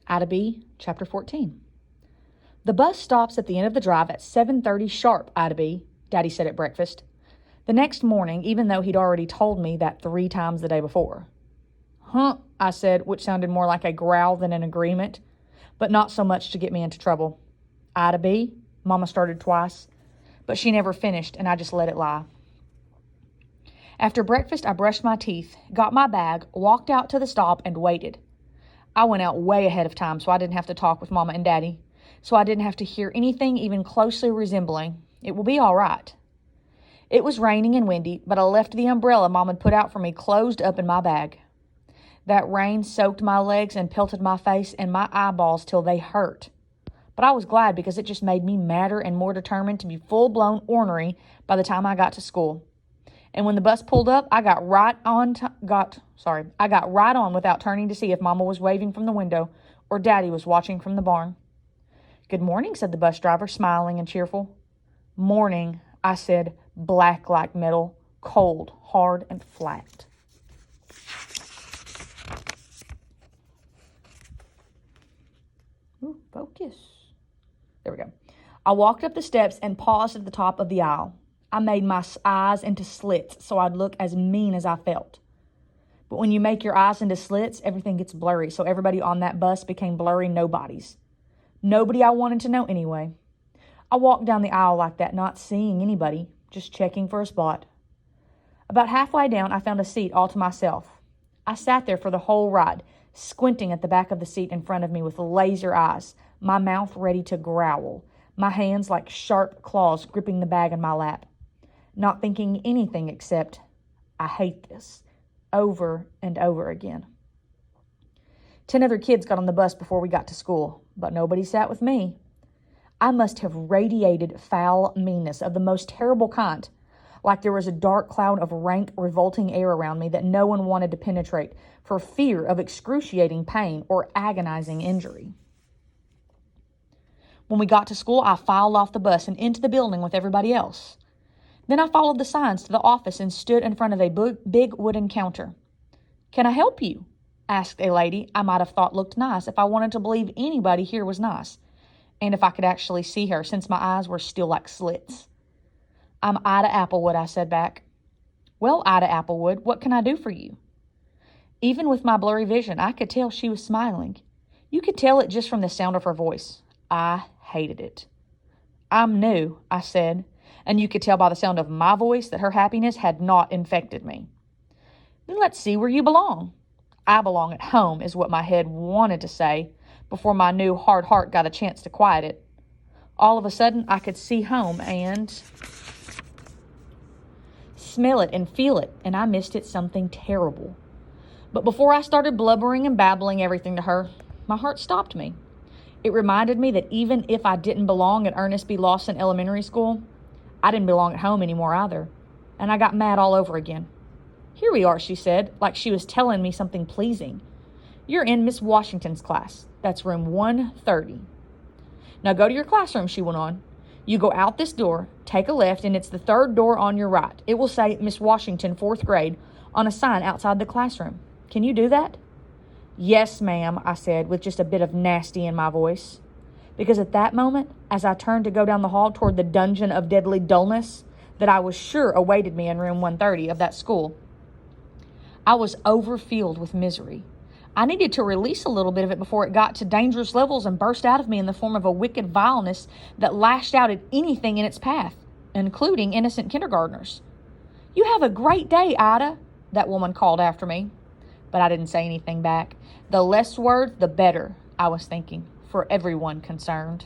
Ida B, Chapter 14. The bus stops at the end of the drive at 7:30 sharp, Ida B, Daddy said at breakfast. The next morning, even though he'd already told me that 3 times the day before. Huh, I said, which sounded more like a growl than an agreement, but not so much to get me into trouble. Ida B, Mama started twice, but she never finished, and I just let it lie. After breakfast, I brushed my teeth, got my bag, walked out to the stop, and waited. I went out way ahead of time so I didn't have to talk with Mama and Daddy, so I didn't have to hear anything even closely resembling, "It will be all right." It was raining and windy, but I left the umbrella Mom had put out for me closed up in my bag. That rain soaked my legs and pelted my face and my eyeballs till they hurt. But I was glad because it just made me madder and more determined to be full-blown ornery by the time I got to school. And when the bus pulled up, I got right on without turning to see if Mama was waving from the window or Daddy was watching from the barn. "Good morning," said the bus driver, smiling and cheerful. "Morning," I said, black like metal, cold, hard, and flat. Ooh, focus. There we go. I walked up the steps and paused at the top of the aisle. I made my eyes into slits so I'd look as mean as I felt. But when you make your eyes into slits, everything gets blurry, so everybody on that bus became blurry nobodies. Nobody I wanted to know anyway. I walked down the aisle like that, not seeing anybody, just checking for a spot. About halfway down, I found a seat all to myself. I sat there for the whole ride, squinting at the back of the seat in front of me with laser eyes, my mouth ready to growl, my hands like sharp claws gripping the bag in my lap. Not thinking anything except, I hate this, over and over again. 10 other kids got on the bus before we got to school, but nobody sat with me. I must have radiated foul meanness of the most terrible kind, like there was a dark cloud of rank, revolting air around me that no one wanted to penetrate for fear of excruciating pain or agonizing injury. When we got to school, I filed off the bus and into the building with everybody else. Then I followed the signs to the office and stood in front of a big wooden counter. "Can I help you?" asked a lady I might have thought looked nice if I wanted to believe anybody here was nice, and if I could actually see her since my eyes were still like slits. "I'm Ida Applewood," I said back. "Well, Ida Applewood, what can I do for you?" Even with my blurry vision, I could tell she was smiling. You could tell it just from the sound of her voice. I hated it. "I'm new," I said, and you could tell by the sound of my voice that her happiness had not infected me. "Then let's see where you belong." "I belong at home," is what my head wanted to say before my new hard heart got a chance to quiet it. All of a sudden, I could see home and smell it and feel it, and I missed it something terrible. But before I started blubbering and babbling everything to her, my heart stopped me. It reminded me that even if I didn't belong at Ernest B. Lawson Elementary School, I didn't belong at home anymore either, and I got mad all over again. "Here we are," she said, like she was telling me something pleasing. "You're in Miss Washington's class. That's room 130. Now go to your classroom," she went on. "You go out this door, take a left, and it's the 3rd door on your right. It will say Miss Washington, 4th grade, on a sign outside the classroom. Can you do that?" "Yes, ma'am," I said, with just a bit of nasty in my voice. Because at that moment, as I turned to go down the hall toward the dungeon of deadly dullness that I was sure awaited me in room 130 of that school, I was overfilled with misery. I needed to release a little bit of it before it got to dangerous levels and burst out of me in the form of a wicked vileness that lashed out at anything in its path, including innocent kindergartners. "You have a great day, Ida," that woman called after me. But I didn't say anything back. The less words, the better, I was thinking, for everyone concerned.